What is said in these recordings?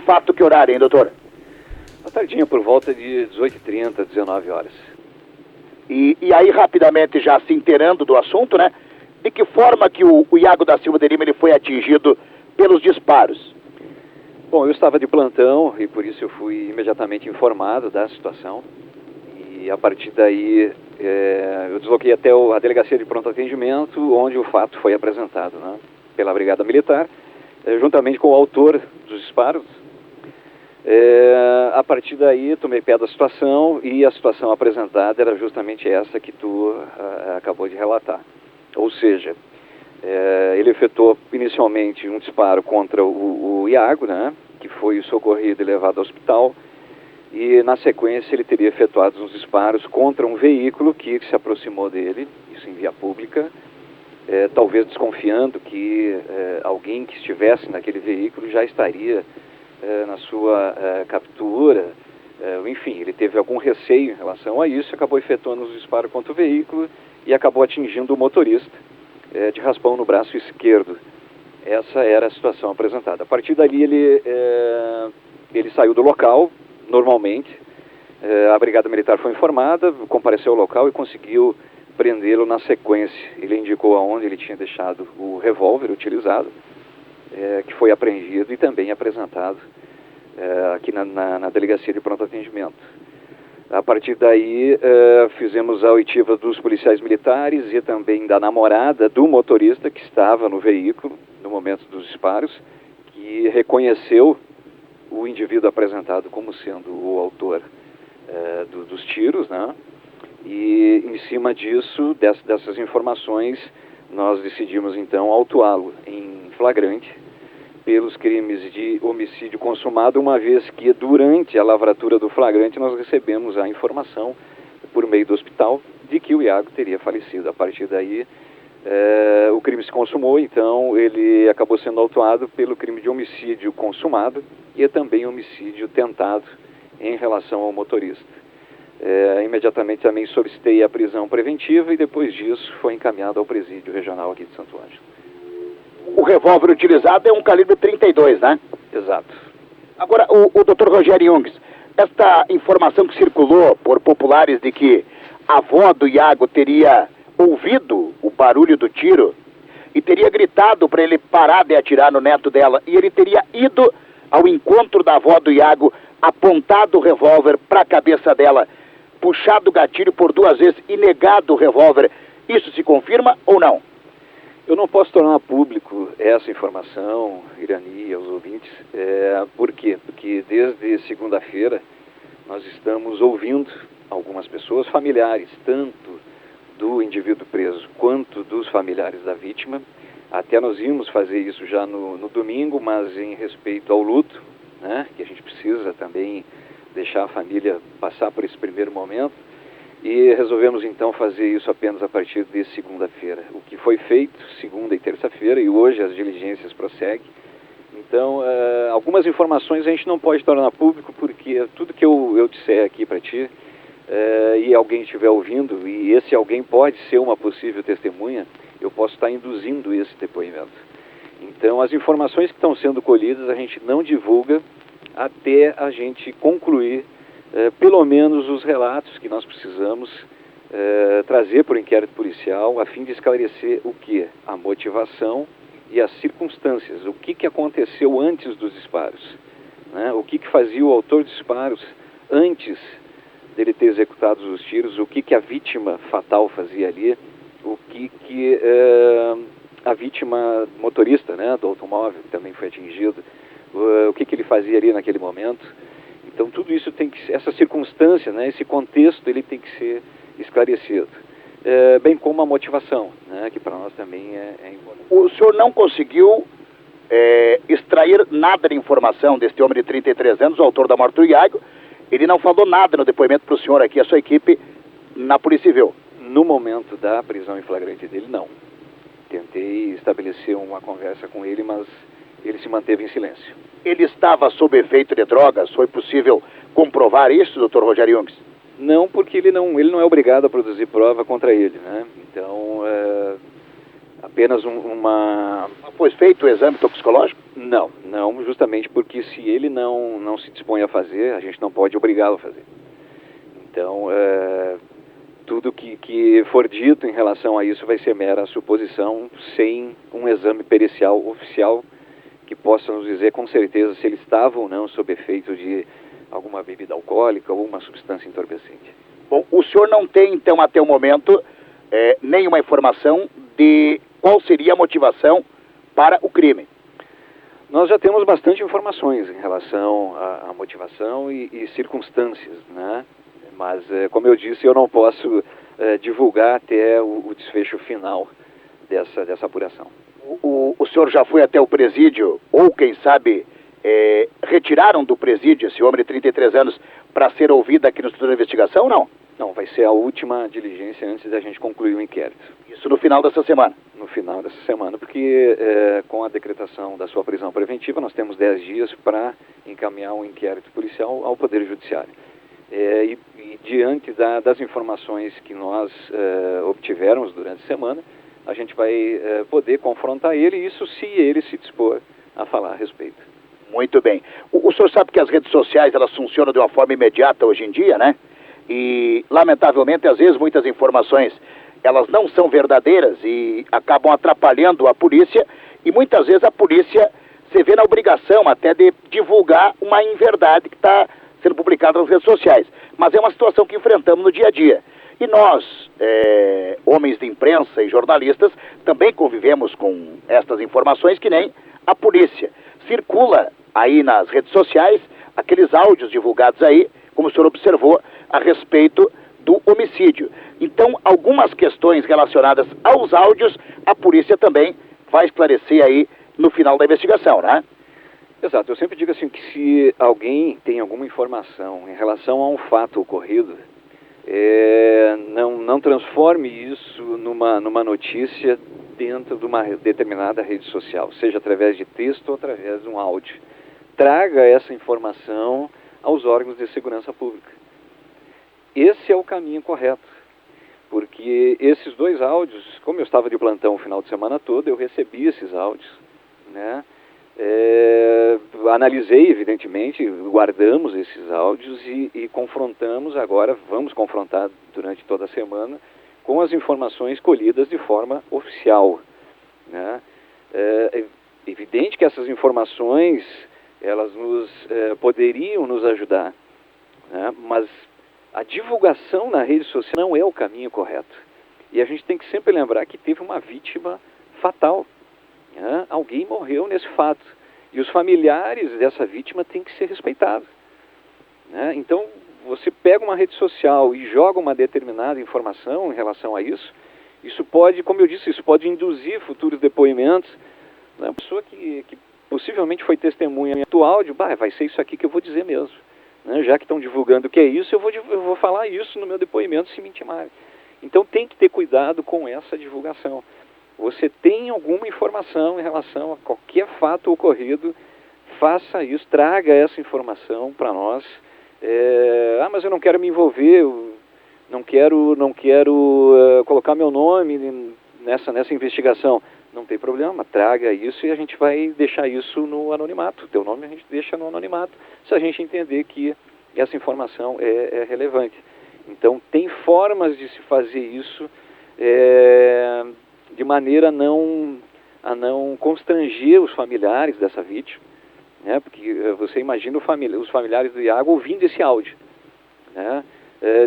fato que horário, hein, doutor? À tardinha, por volta de 18h30, 19 horas. E aí, rapidamente, já se inteirando do assunto, né? De que forma que o Iago da Silva de Lima ele foi atingido pelos disparos? Bom, eu estava de plantão e por isso eu fui imediatamente informado da situação. E a partir daí eu desloquei até a delegacia de pronto atendimento, onde o fato foi apresentado, né, pela Brigada Militar, juntamente com o autor dos disparos. A partir daí tomei pé da situação e a situação apresentada era justamente essa que tu acabou de relatar. Ou seja, ele efetuou inicialmente um disparo contra o Iago, né, que foi socorrido e levado ao hospital, e na sequência ele teria efetuado uns disparos contra um veículo que se aproximou dele, isso em via pública, talvez desconfiando que alguém que estivesse naquele veículo já estaria na sua captura. Enfim, ele teve algum receio em relação a isso, acabou efetuando os disparos contra o veículo e acabou atingindo o motorista de raspão no braço esquerdo. Essa era a situação apresentada. A partir dali ele saiu do local normalmente. A Brigada Militar foi informada, compareceu ao local e conseguiu prendê-lo na sequência. Ele indicou aonde ele tinha deixado o revólver utilizado, que foi apreendido e também apresentado aqui na delegacia de pronto atendimento. A partir daí, fizemos a oitiva dos policiais militares e também da namorada do motorista que estava no veículo no momento dos disparos, que reconheceu o indivíduo apresentado como sendo o autor dos tiros, né? E em cima disso, dessas informações, nós decidimos então autuá-lo em flagrante pelos crimes de homicídio consumado, uma vez que durante a lavratura do flagrante nós recebemos a informação por meio do hospital de que o Iago teria falecido. A partir daí o crime se consumou, então ele acabou sendo autuado pelo crime de homicídio consumado e também homicídio tentado em relação ao motorista. Imediatamente também solicitei a prisão preventiva e depois disso foi encaminhado ao presídio regional aqui de Santo Ângelo. O revólver utilizado é um calibre 32, né? Exato. Agora, o Dr. Rogério Jungs, esta informação que circulou por populares de que a avó do Iago teria ouvido o barulho do tiro e teria gritado para ele parar de atirar no neto dela, e ele teria ido ao encontro da avó do Iago, apontado o revólver para a cabeça dela, puxado o gatilho por 2 vezes e negado o revólver, isso se confirma ou não? Eu não posso tornar público essa informação, Irani, aos ouvintes. Por quê? Porque desde segunda-feira nós estamos ouvindo algumas pessoas, familiares, tanto do indivíduo preso quanto dos familiares da vítima. Até nós íamos fazer isso já no domingo, mas em respeito ao luto, né, que a gente precisa também deixar a família passar por esse primeiro momento, e resolvemos então fazer isso apenas a partir de segunda-feira. O que foi feito segunda e terça-feira, e hoje as diligências prosseguem. Então, algumas informações a gente não pode tornar público, porque tudo que eu disser aqui para ti, e alguém estiver ouvindo, e esse alguém pode ser uma possível testemunha, eu posso estar induzindo esse depoimento. Então, as informações que estão sendo colhidas a gente não divulga até a gente concluir pelo menos os relatos que nós precisamos trazer para o inquérito policial, a fim de esclarecer o que? A motivação e as circunstâncias, o que aconteceu antes dos disparos, né? O que fazia o autor dos disparos antes dele ter executado os tiros, o que a vítima fatal fazia ali, o que a vítima motorista, né, do automóvel, que também foi atingido, o que ele fazia ali naquele momento. Então tudo isso tem que, essa circunstância, né, esse contexto, ele tem que ser esclarecido. Bem como a motivação, né, que para nós também é importante. O senhor não conseguiu extrair nada de informação deste homem de 33 anos, o autor da morte do Iago. Ele não falou nada no depoimento para o senhor aqui, a sua equipe, na Polícia Civil? No momento da prisão em flagrante dele, não. Tentei estabelecer uma conversa com ele, mas ele se manteve em silêncio. Ele estava sob efeito de drogas? Foi possível comprovar isso, doutor Rogério Jungs? Não, porque ele não é obrigado a produzir prova contra ele, né? Então, Apenas uma... Foi feito o exame toxicológico? Não, justamente porque se ele não se dispõe a fazer, a gente não pode obrigá-lo a fazer. Então, tudo que for dito em relação a isso vai ser mera suposição, sem um exame pericial oficial que possa nos dizer com certeza se ele estava ou não sob efeito de alguma bebida alcoólica ou uma substância entorpecente. Bom, o senhor não tem, então, até o momento, nenhuma informação de qual seria a motivação para o crime? Nós já temos bastante informações em relação à motivação e circunstâncias, né? Mas, como eu disse, eu não posso divulgar até o desfecho final dessa apuração. O senhor já foi até o presídio, ou quem sabe, retiraram do presídio esse homem de 33 anos para ser ouvido aqui no Instituto de Investigação ou não? Não, vai ser a última diligência antes da gente concluir o inquérito. Isso no final dessa semana? No final dessa semana, porque com a decretação da sua prisão preventiva, nós temos 10 dias para encaminhar um inquérito policial ao Poder Judiciário. E diante das informações que nós obtivemos durante a semana, a gente vai poder confrontar ele, isso se ele se dispor a falar a respeito. Muito bem. O senhor sabe que as redes sociais, elas funcionam de uma forma imediata hoje em dia, né? E, lamentavelmente, às vezes, muitas informações, elas não são verdadeiras e acabam atrapalhando a polícia, e muitas vezes a polícia se vê na obrigação até de divulgar uma inverdade que está sendo publicada nas redes sociais. Mas é uma situação que enfrentamos no dia a dia. E nós, homens de imprensa e jornalistas, também convivemos com estas informações que nem a polícia. Circula aí nas redes sociais aqueles áudios divulgados aí, como o senhor observou, a respeito do homicídio. Então, algumas questões relacionadas aos áudios, a polícia também vai esclarecer aí no final da investigação, né? Exato. Eu sempre digo assim que se alguém tem alguma informação em relação a um fato ocorrido, não transforme isso numa notícia dentro de uma determinada rede social, seja através de texto ou através de um áudio. Traga essa informação aos órgãos de segurança pública. Esse é o caminho correto, porque esses dois áudios, como eu estava de plantão o final de semana todo, eu recebi esses áudios, né? Analisei, evidentemente, guardamos esses áudios e confrontamos agora, vamos confrontar durante toda a semana, com as informações colhidas de forma oficial, né? É evidente que essas informações, elas poderiam nos ajudar, né? Mas a divulgação na rede social não é o caminho correto. E a gente tem que sempre lembrar que teve uma vítima fatal, né? Alguém morreu nesse fato. E os familiares dessa vítima têm que ser respeitados, né? Então, você pega uma rede social e joga uma determinada informação em relação a isso, isso pode, como eu disse, isso pode induzir futuros depoimentos, né? A pessoa que possivelmente foi testemunha do áudio, vai ser isso aqui que eu vou dizer mesmo, né? Já que estão divulgando o que é isso, eu vou falar isso no meu depoimento se me intimarem. Então tem que ter cuidado com essa divulgação. Você tem alguma informação em relação a qualquer fato ocorrido, faça isso, traga essa informação para nós. Mas eu não quero me envolver, eu não quero colocar meu nome nessa investigação. Não tem problema, traga isso e a gente vai deixar isso no anonimato. O teu nome a gente deixa no anonimato, se a gente entender que essa informação é relevante. Então, tem formas de se fazer isso de maneira a não constranger os familiares dessa vítima, né? Porque você imagina os familiares do Iago ouvindo esse áudio, né?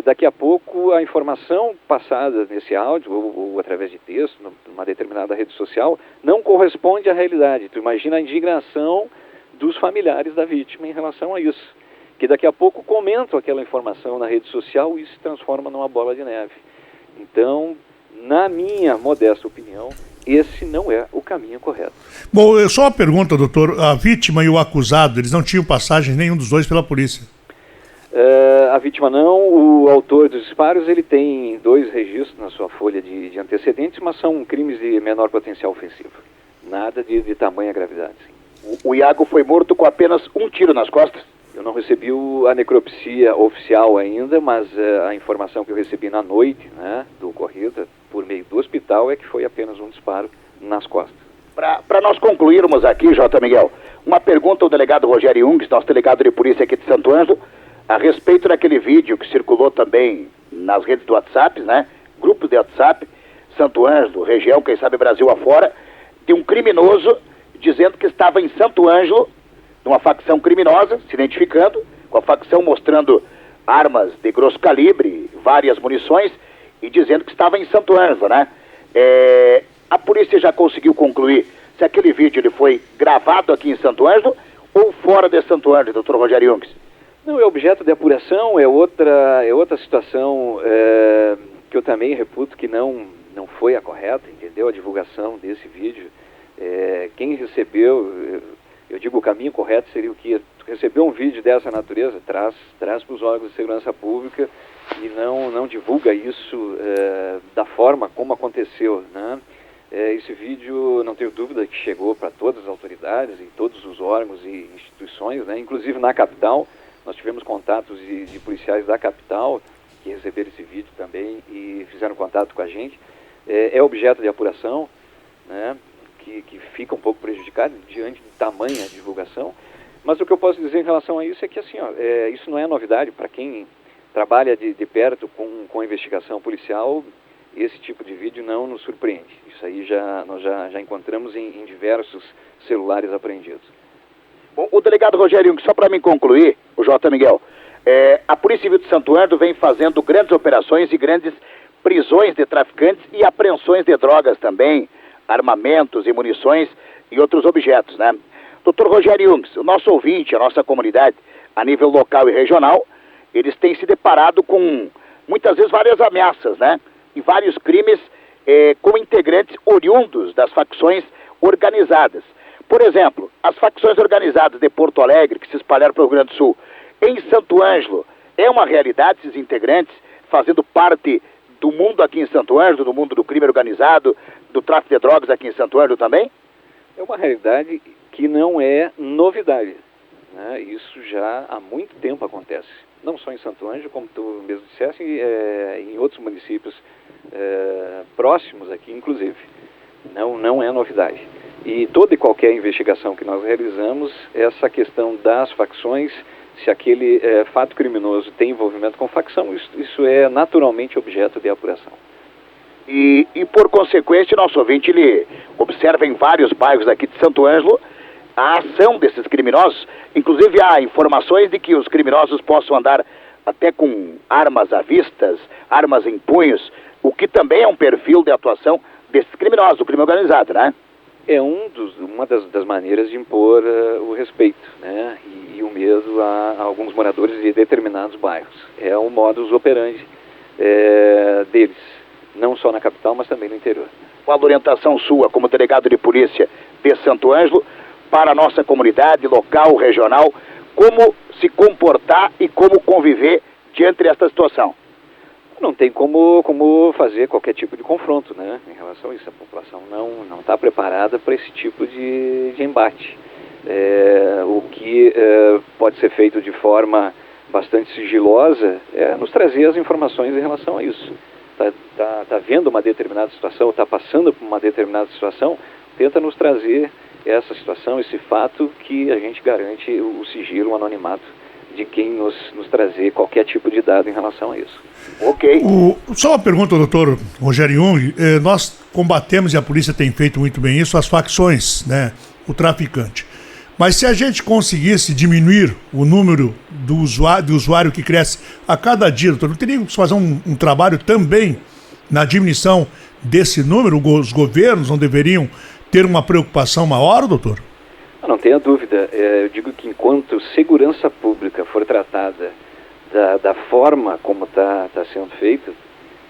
Daqui a pouco a informação passada nesse áudio ou através de texto, numa determinada rede social, não corresponde à realidade. Tu imagina a indignação dos familiares da vítima em relação a isso, que daqui a pouco comentam aquela informação na rede social e isso se transforma numa bola de neve. Então, na minha modesta opinião, esse não é o caminho correto. Bom, só uma pergunta, doutor. A vítima e o acusado, eles não tinham passagem nenhum dos dois pela polícia? A vítima não. O autor dos disparos, ele tem 2 registros na sua folha de antecedentes, mas são crimes de menor potencial ofensivo. Nada de tamanha gravidade. Sim. O Iago foi morto com apenas um tiro nas costas? Eu não recebi a necropsia oficial ainda, mas a informação que eu recebi na noite, né, do ocorrido, por meio do hospital, é que foi apenas um disparo nas costas. Para nós concluirmos aqui, J. Miguel, uma pergunta ao delegado Rogério Jungs, nosso delegado de polícia aqui de Santo Ângelo, a respeito daquele vídeo que circulou também nas redes do WhatsApp, né? Grupos de WhatsApp, Santo Ângelo, região, quem sabe Brasil afora, de um criminoso dizendo que estava em Santo Ângelo, numa facção criminosa, se identificando, com a facção mostrando armas de grosso calibre, várias munições, e dizendo que estava em Santo Ângelo, né? A polícia já conseguiu concluir se aquele vídeo ele foi gravado aqui em Santo Ângelo ou fora de Santo Ângelo, doutor Rogério Jungs? Não, é objeto de apuração, é outra situação que eu também reputo que não foi a correta, entendeu? A divulgação desse vídeo. Quem recebeu, eu digo o caminho correto seria o que recebeu um vídeo dessa natureza, traz para os órgãos de segurança pública e não divulga isso da forma como aconteceu, né? Esse vídeo, não tenho dúvida que chegou para todas as autoridades e todos os órgãos e instituições, né? Inclusive na capital, nós tivemos contatos de policiais da capital que receberam esse vídeo também e fizeram contato com a gente. É objeto de apuração, né? Que fica um pouco prejudicado diante de tamanha divulgação, mas o que eu posso dizer em relação a isso é que assim, isso não é novidade para quem trabalha de perto com a investigação policial. Esse tipo de vídeo não nos surpreende. Isso aí nós já encontramos em diversos celulares apreendidos. Bom, o delegado Rogério Jungs, só para me concluir, o J. Miguel, a Polícia Civil de Santo Ângelo vem fazendo grandes operações e grandes prisões de traficantes e apreensões de drogas também, armamentos e munições e outros objetos, né? Doutor Rogério Jungs, o nosso ouvinte, a nossa comunidade, a nível local e regional, eles têm se deparado com, muitas vezes, várias ameaças, né? E vários crimes com integrantes oriundos das facções organizadas. Por exemplo, as facções organizadas de Porto Alegre, que se espalharam para o Rio Grande do Sul, em Santo Ângelo, é uma realidade esses integrantes fazendo parte do mundo aqui em Santo Ângelo, do mundo do crime organizado, do tráfico de drogas aqui em Santo Ângelo também? É uma realidade que não é novidade, né? Isso já há muito tempo acontece. Não só em Santo Ângelo, como tu mesmo disseste, em outros municípios próximos aqui, inclusive. Não é novidade. E toda e qualquer investigação que nós realizamos, essa questão das facções, se aquele fato criminoso tem envolvimento com facção, isso é naturalmente objeto de apuração. E por consequência, nosso ouvinte, ele observa em vários bairros aqui de Santo Ângelo a ação desses criminosos. Inclusive há informações de que os criminosos possam andar até com armas à vista, armas em punhos, o que também é um perfil de atuação desses criminosos, do crime organizado, né? É uma das maneiras de impor o respeito, né? E o medo a alguns moradores de determinados bairros. É o modus operandi deles, não só na capital, mas também no interior. Qual a orientação sua, como delegado de polícia de Santo Ângelo, para a nossa comunidade local, regional, como se comportar e como conviver diante desta situação? Não tem como fazer qualquer tipo de confronto, né, em relação a isso. A população não está preparada para esse tipo de embate. O que pode ser feito de forma bastante sigilosa é nos trazer as informações em relação a isso. Tá vendo uma determinada situação, está passando por uma determinada situação, tenta nos trazer essa situação, esse fato, que a gente garante o sigilo, o anonimato de quem nos trazer qualquer tipo de dado em relação a isso. Ok. Só uma pergunta, doutor Rogério Jung. Nós combatemos, e a polícia tem feito muito bem isso, as facções, né? O traficante. Mas se a gente conseguisse diminuir o número do usuário que cresce a cada dia, doutor, não teríamos que fazer um trabalho também na diminuição desse número? Os governos não deveriam ter uma preocupação maior, doutor? Não tenha dúvida. Eu digo que enquanto segurança pública for tratada da forma como está sendo feito,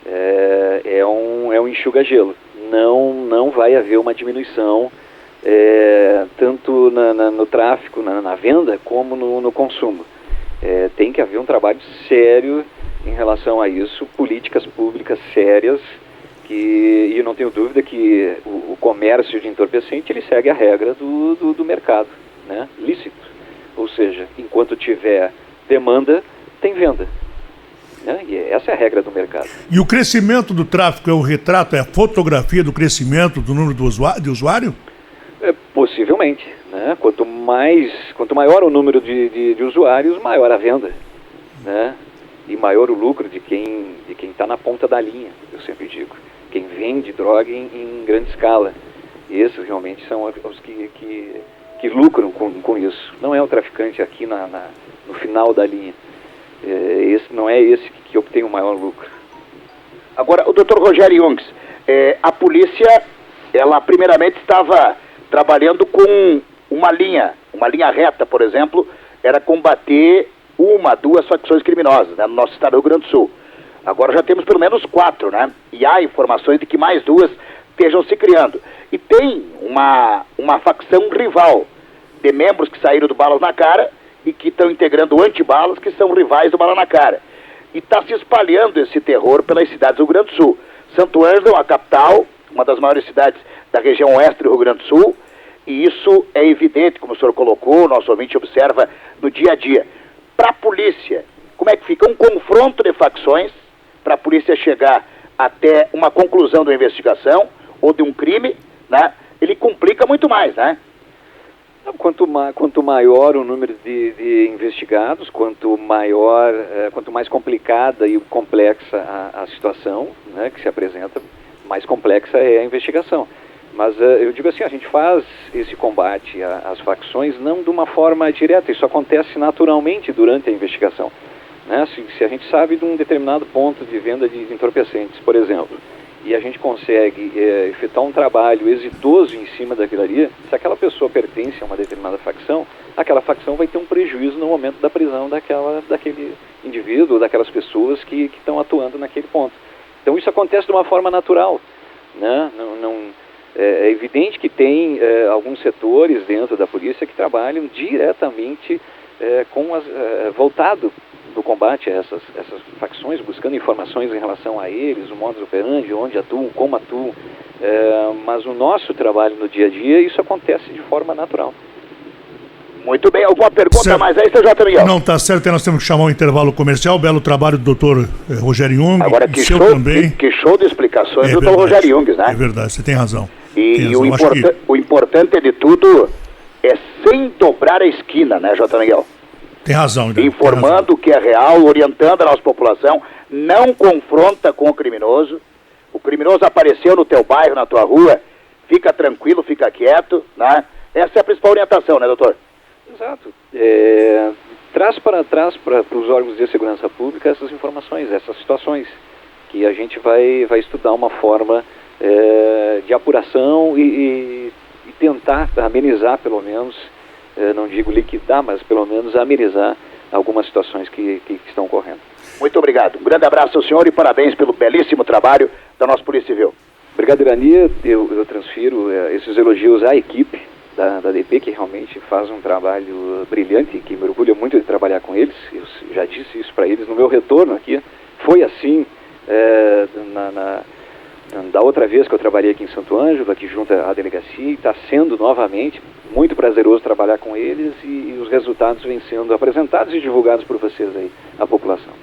é um enxuga-gelo. Não vai haver uma diminuição, tanto no tráfico, na venda, como no consumo. Tem que haver um trabalho sério em relação a isso, políticas públicas sérias, e eu não tenho dúvida que o comércio de entorpecente ele segue a regra do mercado, né? Lícito. Ou seja, enquanto tiver demanda, tem venda. né? E essa é a regra do mercado. E o crescimento do tráfico é o retrato, é a fotografia do crescimento do número de usuário? Possivelmente, né? Quanto maior o número de usuários, maior a venda, né? E maior o lucro de quem está na ponta da linha, eu sempre digo. Quem vende droga em grande escala. Esses realmente são os que lucram com isso. Não é o traficante aqui no final da linha. Não é esse que obtém o maior lucro. Agora, o Dr. Rogério Jungs, a polícia, ela primeiramente estava trabalhando com uma linha reta, por exemplo, era combater 2 facções criminosas, né, no nosso estado do Rio Grande do Sul. Agora já temos pelo menos 4, né? E há informações de que mais 2 estejam se criando. E tem uma facção rival de membros que saíram do Balas na Cara e que estão integrando o Antibalas, que são rivais do Bala na Cara. E está se espalhando esse terror pelas cidades do Rio Grande do Sul. Santo Ângelo, a capital, uma das maiores cidades da região oeste do Rio Grande do Sul, e isso é evidente, como o senhor colocou, o nosso ouvinte observa no dia a dia. Para a polícia, como é que fica? Um confronto de facções para a polícia chegar até uma conclusão da investigação ou de um crime, né? Ele complica muito mais, né? Quanto maior o número de investigados, quanto mais complicada e complexa a situação, né, que se apresenta, mais complexa é a investigação. Mas eu digo assim, a gente faz esse combate às facções não de uma forma direta, isso acontece naturalmente durante a investigação. Né? Se a gente sabe de um determinado ponto de venda de entorpecentes, por exemplo, e a gente consegue efetuar um trabalho exitoso em cima daquilo ali, se aquela pessoa pertence a uma determinada facção, aquela facção vai ter um prejuízo no momento da prisão daquele indivíduo, daquelas pessoas que estão atuando naquele ponto. Então isso acontece de uma forma natural, né? É evidente que tem alguns setores dentro da polícia que trabalham diretamente voltado do combate a essas facções, buscando informações em relação a eles, o modus operandi, onde atuam, como atuam, mas o nosso trabalho no dia a dia, isso acontece de forma natural. Muito bem, alguma pergunta certo. Mais aí, seu J. Miguel? Não, tá certo, nós temos que chamar um intervalo comercial. Belo trabalho do doutor Rogério Jung. Agora, que show de explicações do doutor Rogério Jung, né? É verdade, você tem razão. E o importante de tudo é sem dobrar a esquina, né, J. Miguel? Tem razão. Informando o que é real, orientando a nossa população, não confronta com o criminoso apareceu no teu bairro, na tua rua, fica tranquilo, fica quieto, né? Essa é a principal orientação, né, doutor? Exato. Traz para os órgãos de segurança pública essas informações, essas situações, que a gente vai estudar uma forma de apuração e tentar amenizar, pelo menos, não digo liquidar, mas pelo menos amenizar algumas situações que estão ocorrendo. Muito obrigado. Um grande abraço ao senhor e parabéns pelo belíssimo trabalho da nossa Polícia Civil. Obrigado, Irani. Eu transfiro esses elogios à equipe da DP, que realmente faz um trabalho brilhante, que me orgulha muito de trabalhar com eles. Eu já disse isso para eles no meu retorno aqui. Foi assim da outra vez que eu trabalhei aqui em Santo Ângelo, aqui junto à delegacia, e está sendo novamente muito prazeroso trabalhar com eles, e os resultados vêm sendo apresentados e divulgados por vocês aí, a população.